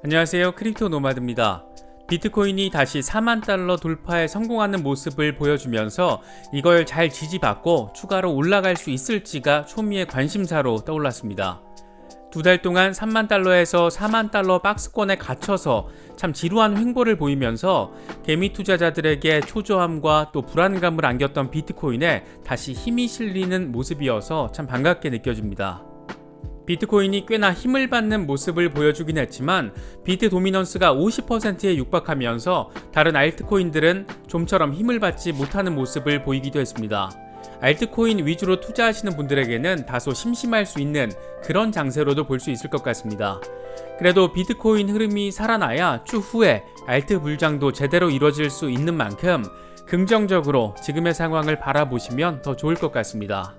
안녕하세요, 크립토 노마드입니다. 비트코인이 다시 4만 달러 돌파에 성공하는 모습을 보여주면서 이걸 잘 지지받고 추가로 올라갈 수 있을지가 초미의 관심사로 떠올랐습니다. 2달 동안 3만 달러에서 4만 달러 박스권에 갇혀서 참 지루한 횡보를 보이면서 개미 투자자들에게 초조함과 또 불안감을 안겼던 비트코인에 다시 힘이 실리는 모습이어서 참 반갑게 느껴집니다. 비트코인이 꽤나 힘을 받는 모습을 보여주긴 했지만 비트 도미넌스가 50%에 육박하면서 다른 알트코인들은 좀처럼 힘을 받지 못하는 모습을 보이기도 했습니다. 알트코인 위주로 투자하시는 분들에게는 다소 심심할 수 있는 그런 장세로도 볼 수 있을 것 같습니다. 그래도 비트코인 흐름이 살아나야 추후에 알트 불장도 제대로 이루어질 수 있는 만큼 긍정적으로 지금의 상황을 바라보시면 더 좋을 것 같습니다.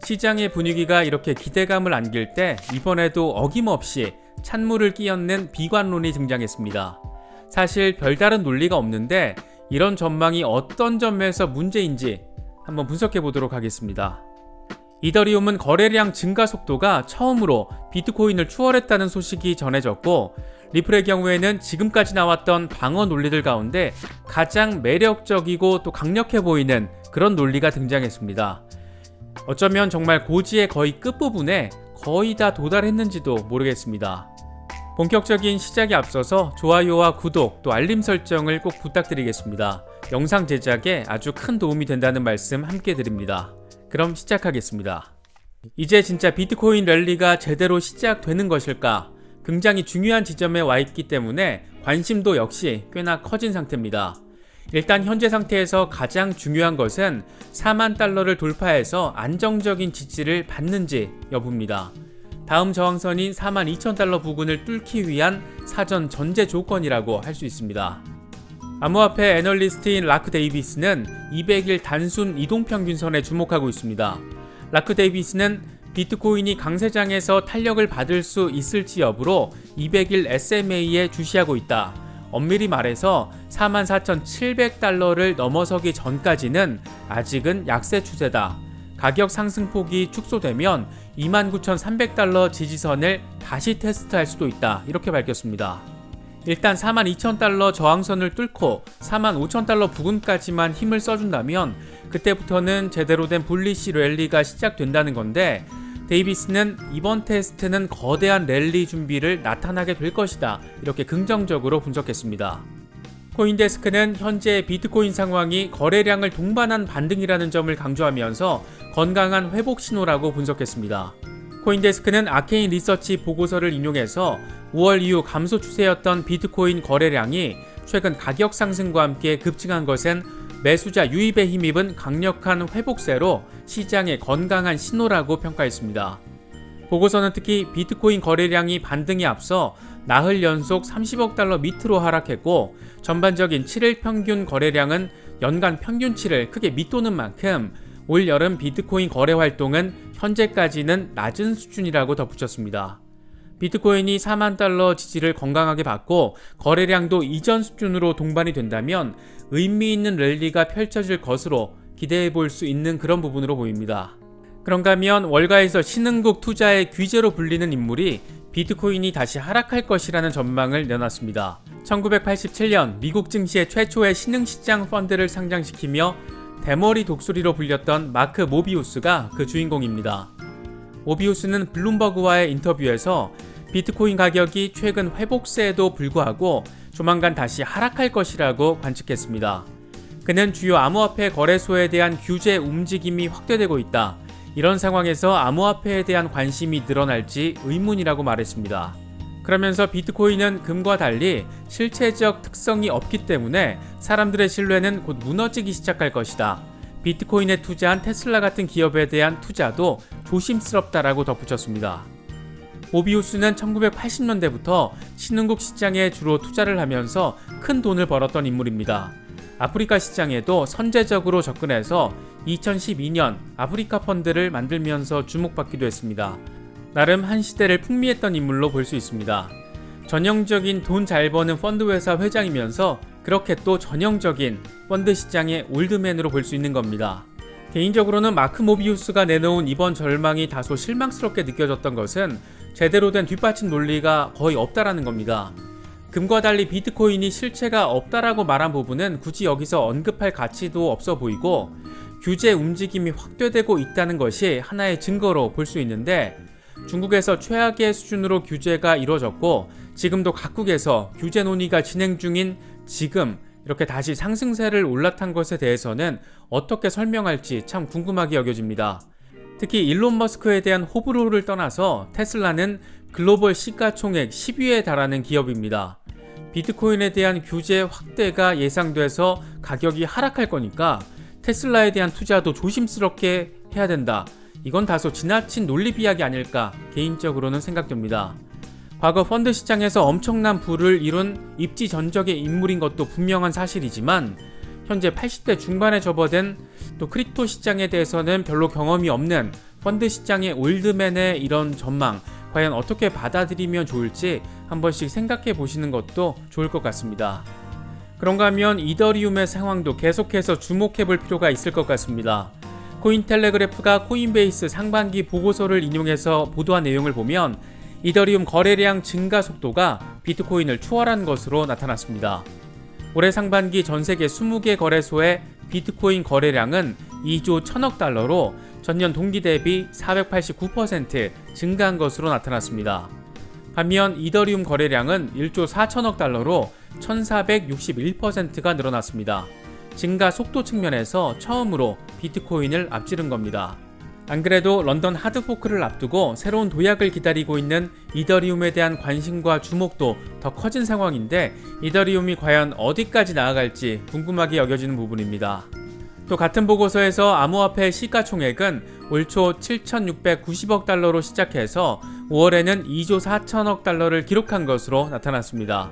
시장의 분위기가 이렇게 기대감을 안길 때 이번에도 어김없이 찬물을 끼얹는 비관론이 등장했습니다. 사실 별다른 논리가 없는데 이런 전망이 어떤 점에서 문제인지 한번 분석해 보도록 하겠습니다. 이더리움은 거래량 증가 속도가 처음으로 비트코인을 추월했다는 소식이 전해졌고, 리플의 경우에는 지금까지 나왔던 방어 논리들 가운데 가장 매력적이고 또 강력해 보이는 그런 논리가 등장했습니다. 어쩌면 정말 고지의 거의 끝부분에 거의 다 도달했는지도 모르겠습니다. 본격적인 시작에 앞서서 좋아요와 구독 또 알림 설정을 꼭 부탁드리겠습니다. 영상 제작에 아주 큰 도움이 된다는 말씀 함께 드립니다. 그럼 시작하겠습니다. 이제 진짜 비트코인 랠리가 제대로 시작되는 것일까? 굉장히 중요한 지점에 와 있기 때문에 관심도 역시 꽤나 커진 상태입니다. 일단 현재 상태에서 가장 중요한 것은 4만 달러를 돌파해서 안정적인 지지를 받는지 여부입니다. 다음 저항선인 4만 2천 달러 부근을 뚫기 위한 사전 전제 조건이라고 할 수 있습니다. 암호화폐 애널리스트인 라크 데이비스는 200일 단순 이동평균선에 주목하고 있습니다. 라크 데이비스는 비트코인이 강세장에서 탄력을 받을 수 있을지 여부로 200일 SMA에 주시하고 있다. 엄밀히 말해서 44,700달러를 넘어서기 전까지는 아직은 약세 추세다. 가격 상승폭이 축소되면 29,300달러 지지선을 다시 테스트할 수도 있다. 이렇게 밝혔습니다. 일단 42,000달러 저항선을 뚫고 45,000달러 부근까지만 힘을 써준다면 그때부터는 제대로 된 불리시 랠리가 시작된다는 건데, 데이비스는 이번 테스트는 거대한 랠리 준비를 나타나게 될 것이다. 이렇게 긍정적으로 분석했습니다. 코인데스크는 현재 비트코인 상황이 거래량을 동반한 반등이라는 점을 강조하면서 건강한 회복 신호라고 분석했습니다. 코인데스크는 아케인 리서치 보고서를 인용해서 5월 이후 감소 추세였던 비트코인 거래량이 최근 가격 상승과 함께 급증한 것은 매수자 유입에 힘입은 강력한 회복세로 시장의 건강한 신호라고 평가했습니다. 보고서는 특히 비트코인 거래량이 반등에 앞서 나흘 연속 30억 달러 밑으로 하락했고, 전반적인 7일 평균 거래량은 연간 평균치를 크게 밑도는 만큼 올 여름 비트코인 거래 활동은 현재까지는 낮은 수준이라고 덧붙였습니다. 비트코인이 4만 달러 지지를 건강하게 받고 거래량도 이전 수준으로 동반이 된다면 의미 있는 랠리가 펼쳐질 것으로 기대해 볼 수 있는 그런 부분으로 보입니다. 그런가 하면 월가에서 신흥국 투자의 귀재로 불리는 인물이 비트코인이 다시 하락할 것이라는 전망을 내놨습니다. 1987년 미국 증시의 최초의 신흥시장 펀드를 상장시키며 대머리 독수리로 불렸던 마크 모비우스가 그 주인공입니다. 모비우스는 블룸버그와의 인터뷰에서 비트코인 가격이 최근 회복세에도 불구하고 조만간 다시 하락할 것이라고 관측했습니다. 그는 주요 암호화폐 거래소에 대한 규제 움직임이 확대되고 있다. 이런 상황에서 암호화폐에 대한 관심이 늘어날지 의문이라고 말했습니다. 그러면서 비트코인은 금과 달리 실체적 특성이 없기 때문에 사람들의 신뢰는 곧 무너지기 시작할 것이다. 비트코인에 투자한 테슬라 같은 기업에 대한 투자도 조심스럽다라고 덧붙였습니다. 모비우스는 1980년대부터 신흥국 시장에 주로 투자를 하면서 큰 돈을 벌었던 인물입니다. 아프리카 시장에도 선제적으로 접근해서 2012년 아프리카 펀드를 만들면서 주목받기도 했습니다. 나름 한 시대를 풍미했던 인물로 볼 수 있습니다. 전형적인 돈 잘 버는 펀드 회사 회장이면서 그렇게 또 전형적인 펀드 시장의 올드맨으로 볼 수 있는 겁니다. 개인적으로는 마크 모비우스가 내놓은 이번 절망이 다소 실망스럽게 느껴졌던 것은 제대로 된 뒷받침 논리가 거의 없다라는 겁니다. 금과 달리 비트코인이 실체가 없다라고 말한 부분은 굳이 여기서 언급할 가치도 없어 보이고, 규제 움직임이 확대되고 있다는 것이 하나의 증거로 볼 수 있는데, 중국에서 최악의 수준으로 규제가 이루어졌고 지금도 각국에서 규제 논의가 진행 중인 지금 이렇게 다시 상승세를 올라탄 것에 대해서는 어떻게 설명할지 참 궁금하게 여겨집니다. 특히 일론 머스크에 대한 호불호를 떠나서 테슬라는 글로벌 시가총액 10위에 달하는 기업입니다. 비트코인에 대한 규제 확대가 예상돼서 가격이 하락할 거니까 테슬라에 대한 투자도 조심스럽게 해야 된다. 이건 다소 지나친 논리 비약이 아닐까 개인적으로는 생각됩니다. 과거 펀드 시장에서 엄청난 부를 이룬 입지 전적의 인물인 것도 분명한 사실이지만, 현재 80대 중반에 접어든 또 크립토 시장에 대해서는 별로 경험이 없는 펀드 시장의 올드맨의 이런 전망, 과연 어떻게 받아들이면 좋을지 한 번씩 생각해 보시는 것도 좋을 것 같습니다. 그런가 하면 이더리움의 상황도 계속해서 주목해 볼 필요가 있을 것 같습니다. 코인텔레그래프가 코인베이스 상반기 보고서를 인용해서 보도한 내용을 보면 이더리움 거래량 증가 속도가 비트코인을 추월한 것으로 나타났습니다. 올해 상반기 전 세계 20개 거래소의 비트코인 거래량은 2조 1000억 달러로 전년 동기 대비 489% 증가한 것으로 나타났습니다. 반면 이더리움 거래량은 1조 4천억 달러로 1461%가 늘어났습니다. 증가 속도 측면에서 처음으로 비트코인을 앞지른 겁니다. 안 그래도 런던 하드포크를 앞두고 새로운 도약을 기다리고 있는 이더리움에 대한 관심과 주목도 더 커진 상황인데, 이더리움이 과연 어디까지 나아갈지 궁금하게 여겨지는 부분입니다. 또 같은 보고서에서 암호화폐 시가총액은 올 초 7,690억 달러로 시작해서 5월에는 2조 4천억 달러를 기록한 것으로 나타났습니다.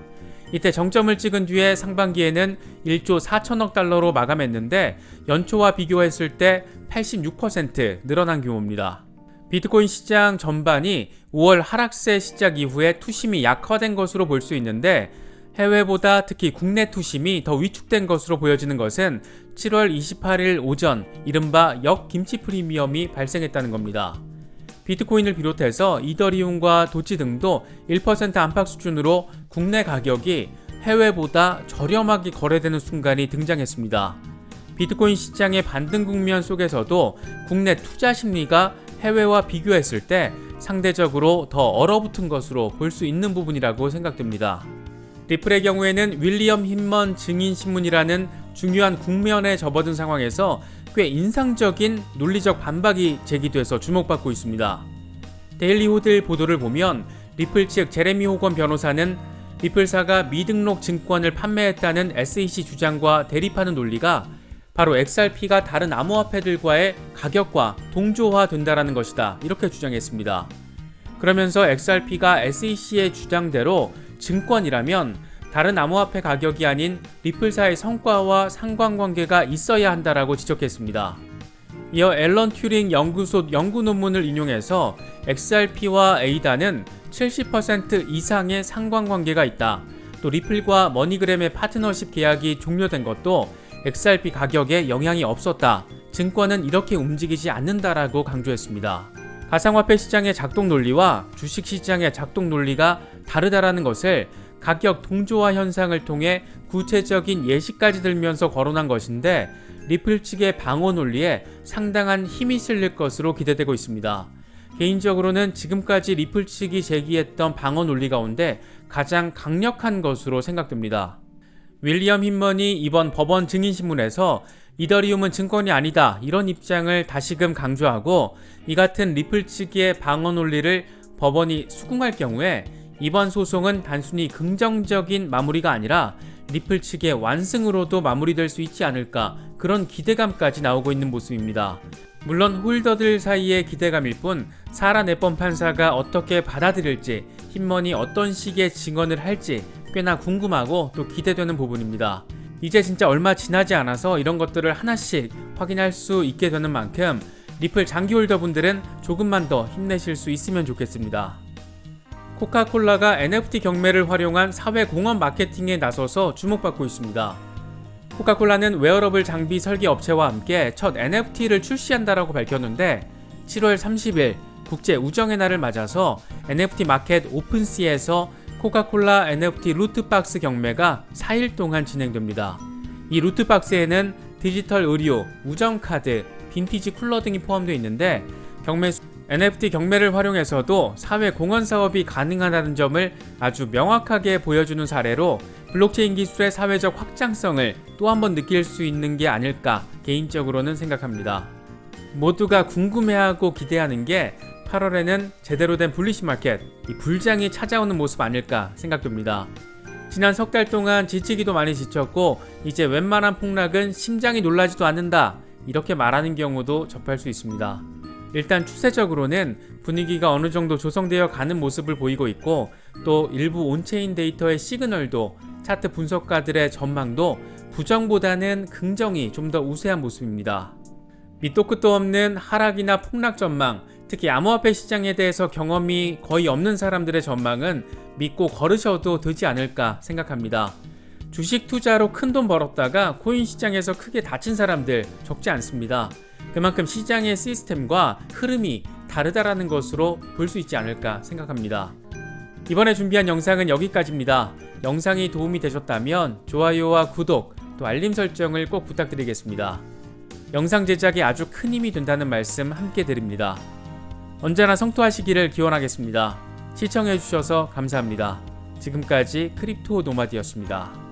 이때 정점을 찍은 뒤에 상반기에는 1조 4천억 달러로 마감했는데 연초와 비교했을 때 86% 늘어난 규모입니다. 비트코인 시장 전반이 5월 하락세 시작 이후에 투심이 약화된 것으로 볼 수 있는데, 해외보다 특히 국내 투심이 더 위축된 것으로 보여지는 것은 7월 28일 오전 이른바 역김치 프리미엄이 발생했다는 겁니다. 비트코인을 비롯해서 이더리움과 도치 등도 1% 안팎 수준으로 국내 가격이 해외보다 저렴하게 거래되는 순간이 등장했습니다. 비트코인 시장의 반등 국면 속에서도 국내 투자 심리가 해외와 비교했을 때 상대적으로 더 얼어붙은 것으로 볼 수 있는 부분이라고 생각됩니다. 리플의 경우에는 윌리엄 힌먼 증인신문이라는 중요한 국면에 접어든 상황에서 꽤 인상적인 논리적 반박이 제기돼서 주목받고 있습니다. 데일리 호들 보도를 보면 리플 측 제레미 호건 변호사는 리플사가 미등록 증권을 판매했다는 SEC 주장과 대립하는 논리가 바로 XRP가 다른 암호화폐들과의 가격과 동조화된다는 것이다, 이렇게 주장했습니다. 그러면서 XRP가 SEC의 주장대로 증권이라면 다른 암호화폐 가격이 아닌 리플사의 성과와 상관관계가 있어야 한다라고 지적했습니다. 이어 앨런 튜링 연구소 연구 논문을 인용해서 XRP와 에이다는 70% 이상의 상관관계가 있다. 또 리플과 머니그램의 파트너십 계약이 종료된 것도 XRP 가격에 영향이 없었다. 증권은 이렇게 움직이지 않는다라고 강조했습니다. 가상화폐 시장의 작동 논리와 주식시장의 작동 논리가 다르다라는 것을 가격 동조화 현상을 통해 구체적인 예시까지 들면서 거론한 것인데, 리플 측의 방어 논리에 상당한 힘이 실릴 것으로 기대되고 있습니다. 개인적으로는 지금까지 리플 측이 제기했던 방어 논리 가운데 가장 강력한 것으로 생각됩니다. 윌리엄 힌먼이 이번 법원 증인신문에서 이더리움은 증권이 아니다, 이런 입장을 다시금 강조하고, 이 같은 리플 측의 방어 논리를 법원이 수긍할 경우에 이번 소송은 단순히 긍정적인 마무리가 아니라 리플 측의 완승으로도 마무리될 수 있지 않을까, 그런 기대감까지 나오고 있는 모습입니다. 물론 홀더들 사이의 기대감일 뿐 사라 네번 판사가 어떻게 받아들일지, 힌먼이 어떤 식의 증언을 할지 꽤나 궁금하고 또 기대되는 부분입니다. 이제 진짜 얼마 지나지 않아서 이런 것들을 하나씩 확인할 수 있게 되는 만큼 리플 장기 홀더분들은 조금만 더 힘내실 수 있으면 좋겠습니다. 코카콜라가 NFT 경매를 활용한 사회 공헌 마케팅에 나서서 주목받고 있습니다. 코카콜라는 웨어러블 장비 설계 업체와 함께 첫 NFT를 출시한다라고 밝혔는데 7월 30일 국제 우정의 날을 맞아서 NFT 마켓 오픈시에서 코카콜라 NFT 루트박스 경매가 4일 동안 진행됩니다. 이 루트박스에는 디지털 의류, 우정카드, 빈티지 쿨러 등이 포함되어 있는데 NFT 경매를 활용해서도 사회 공헌 사업이 가능하다는 점을 아주 명확하게 보여주는 사례로 블록체인 기술의 사회적 확장성을 또 한 번 느낄 수 있는 게 아닐까 개인적으로는 생각합니다. 모두가 궁금해하고 기대하는 게 8월에는 제대로 된 불리시 마켓, 이 불장이 찾아오는 모습 아닐까 생각됩니다. 지난 석 달 동안 지치기도 많이 지쳤고 이제 웬만한 폭락은 심장이 놀라지도 않는다 이렇게 말하는 경우도 접할 수 있습니다. 일단 추세적으로는 분위기가 어느 정도 조성되어 가는 모습을 보이고 있고 또 일부 온체인 데이터의 시그널도 차트 분석가들의 전망도 부정보다는 긍정이 좀 더 우세한 모습입니다. 밑도 끝도 없는 하락이나 폭락 전망, 특히 암호화폐 시장에 대해서 경험이 거의 없는 사람들의 전망은 믿고 걸으셔도 되지 않을까 생각합니다. 주식 투자로 큰돈 벌었다가 코인 시장에서 크게 다친 사람들 적지 않습니다. 그만큼 시장의 시스템과 흐름이 다르다라는 것으로 볼 수 있지 않을까 생각합니다. 이번에 준비한 영상은 여기까지입니다. 영상이 도움이 되셨다면 좋아요와 구독, 또 알림 설정을 꼭 부탁드리겠습니다. 영상 제작에 아주 큰 힘이 된다는 말씀 함께 드립니다. 언제나 성토하시기를 기원하겠습니다. 시청해주셔서 감사합니다. 지금까지 크립토 노마드였습니다.